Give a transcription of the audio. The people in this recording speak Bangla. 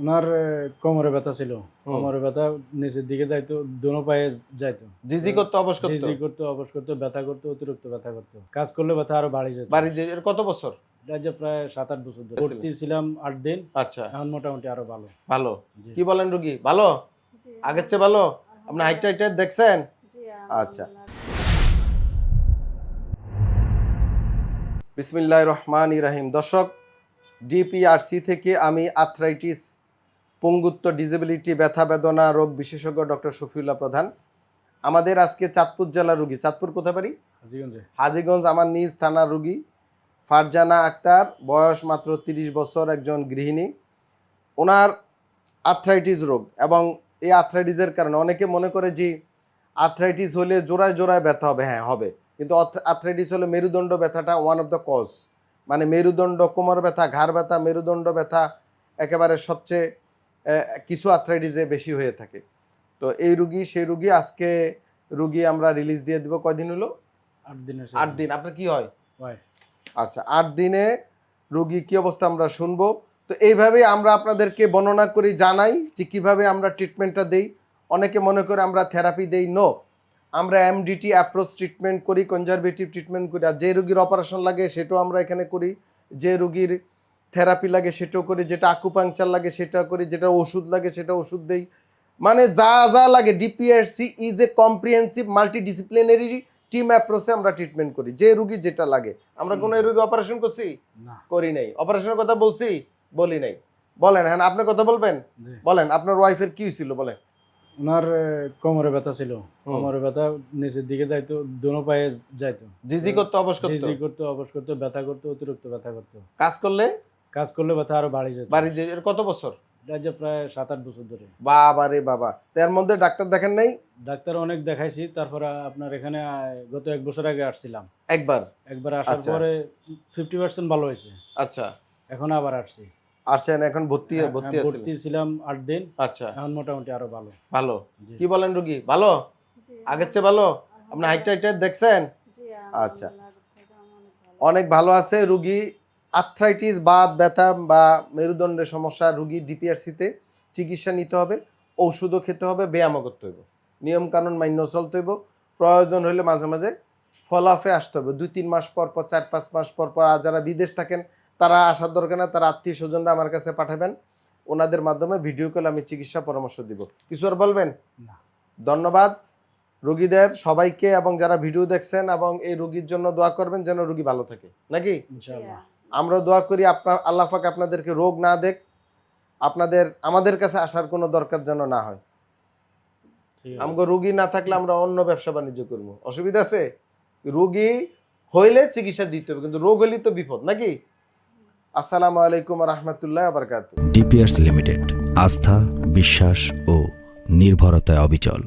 ওনার কোমরে ব্যথা ছিল। কোমরে ব্যথা নিচের দিকে যাইতো, দোনো পায়ে যাইতো। জিজি করতে অবশ করতে জিজি করতো, অবশ করতো, ব্যথা করতো, অতিরিক্ত ব্যথা করতো। কাজ করলে ব্যথা আরো বাড়ি যেত। বাড়ি যে এর কত বছর? এটা যে প্রায় 7-8 বছর ধরে। ভর্তি ছিলাম 8 দিন। আচ্ছা, এখন মোটামুটি আরো ভালো। ভালো। জি। কি বলেন রোগী? ভালো? আগের চেয়ে ভালো? আপনি হাইট টাইট দেখছেন? আচ্ছা। বিসমিল্লাহির রহমানির রহিম। দর্শক, ডিপিআরসি থেকে আমি আর্থ্রাইটিস, পঙ্গুত্ব, ডিসেবিলিটি, ব্যথা বেদনা রোগ বিশেষজ্ঞ ডক্টর শফিউল্লাহ প্রধান। আমাদের আজকে চাঁদপুর জেলার রুগী। চাঁদপুর কোথায় বাড়ি? হাজীগঞ্জে। হাজীগঞ্জ আমার নিজ থানার রুগী ফারজানা আক্তার, বয়স মাত্র 30 বছর, একজন গৃহিণী। ওনার আর্থ্রাইটিস রোগ, এবং এই আর্থ্রাইটিসের কারণে অনেকে মনে করে যে আর্থ্রাইটিস হলে জোড়ায় জোড়ায় ব্যথা হবে। হ্যাঁ, হবে, কিন্তু আর্থ্রাইটিস হলে মেরুদণ্ড ব্যথাটা ওয়ান অফ দ্য কজ। মানে মেরুদণ্ড, কোমর ব্যথা, ঘাড় ব্যথা, মেরুদণ্ড ব্যথা একেবারে সবচেয়ে কিছু আর্থ্রাইটিসে বেশি হয়ে থাকে। তো এই রুগী সেই রুগী। আজকে রুগী আমরা রিলিজ দিয়ে দিব। কয়দিন হলো? 8 দিনের। 8 দিন। আপনার কি হয়? ওয়াইফ। আচ্ছা, 8 দিনে রুগী কি অবস্থা আমরা শুনবো। তো এইভাবেই আমরা আপনাদেরকে বর্ণনা করি, জানাই যে কিভাবে আমরা ট্রিটমেন্টটা দেই। অনেকে মনে করে আমরা থেরাপি দেই। নো, আমরা এমডিটি অ্যাপ্রোচ ট্রিটমেন্ট করি, কনজারভেটিভ ট্রিটমেন্ট করি। আর যে রুগীর অপারেশন লাগে সেটাও আমরা এখানে করি, যে রুগীর থেরাপি লাগে সেটাও করি, যেটা আকুপাংচার লাগে সেটা করি, যেটা ওষুধ লাগে সেটা ওষুধ দেই। মানে যা যা লাগে, DPRC is a comprehensive multidisciplinary team অ্যাপ্রোচে আমরা ট্রিটমেন্ট করি, যে রুগী যেটা লাগে। আমরা কোনো রুগী অপারেশন করছি? না। করি নাই। অপারেশনের কথা বলছি? বলি নাই। বলেন, হ্যাঁ আপনি কথা বলবেন? বলেন, আপনার ওয়াইফের কি হয়েছিল বলেন। ওনার কোমরে ব্যথা ছিল। কোমরে ব্যথা নিচের দিকে যাইতো, দোনো পায়ে যাইতো। জিজি করতে অবশ করতে জিজি করতো, অবশ করতো, ব্যথা করতো, অতিরিক্ত ব্যথা করতো। কাজ করলে ব্যথা আরো বাড়ি যেত। বাড়ি যে এর কত বছর? এটা যে প্রায় 7-8 বছর ধরে। বাবা রে বাবা। তার মধ্যে ডাক্তার দেখেন নাই? ডাক্তার অনেক দেখাইছি। তারপরে আপনার এখানে গত 1 বছর আগে আসছিলাম। একবার আসার আচ্ছা। পরে 50% ভালো হয়েছে। আচ্ছা, এখন আবার আসছি। আসছেন এখন ভর্তি আছেন? ভর্তি ছিলাম 8 দিন। আচ্ছা, এখন মোটামুটি আরো ভালো। ভালো। জি। কি বলেন রোগী? ভালো? আগের চেয়ে ভালো? আপনি হাইট টাইট দেখছেন? আচ্ছা, অনেক ভালো আছে রুগী। আর্থ্রাইটিস, বাত ব্যথা বা মেরুদণ্ডের সমস্যা রুগী ডিপিআরসিতে চিকিৎসা নিতে হবে, ঔষধও খেতে হবে, ব্যায়ামও করতে হবে, নিয়ম কানুন মান্য চলতে হবে। প্রয়োজন হলে মাঝে মাঝে ফলাফে আসতে হবে, 2-3 মাস পর পর, 4-5 মাস পর পর। আর যারা বিদেশ থাকেন তারা আসার দরকার না, তারা আত্মীয় স্বজনরা আমার কাছে পাঠাবেন, ওনাদের মাধ্যমে ভিডিও কলে আমি চিকিৎসা পরামর্শ দিব। কিছু আর বলবেন? না। ধন্যবাদ রোগীদের সবাইকে, এবং যারা ভিডিও দেখছেন এবং এই রোগীর জন্য দোয়া করবেন যেন রোগী ভালো থাকে, নাকি? ইনশাআল্লাহ। আমরা দোয়া করি আল্লাহ পাক আপনাদেরকে রোগ না দেখ, আমাদের কাছে আসার কোনো দরকার যেন না হয়। আমাকে রোগী না থাকলে আমরা অন্য ব্যবসা বাণিজ্য করবো, অসুবিধা আছে? রোগী হইলে চিকিৎসা দিতে হবে, কিন্তু রোগ হইলে তো বিপদ, নাকি? আসসালামু আলাইকুম ওয়া রাহমাতুল্লাহি ওয়া বারাকাতুহু। ডিপিআরসি লিমিটেড, আস্থা, বিশ্বাস ও নির্ভরতায় অবিচল।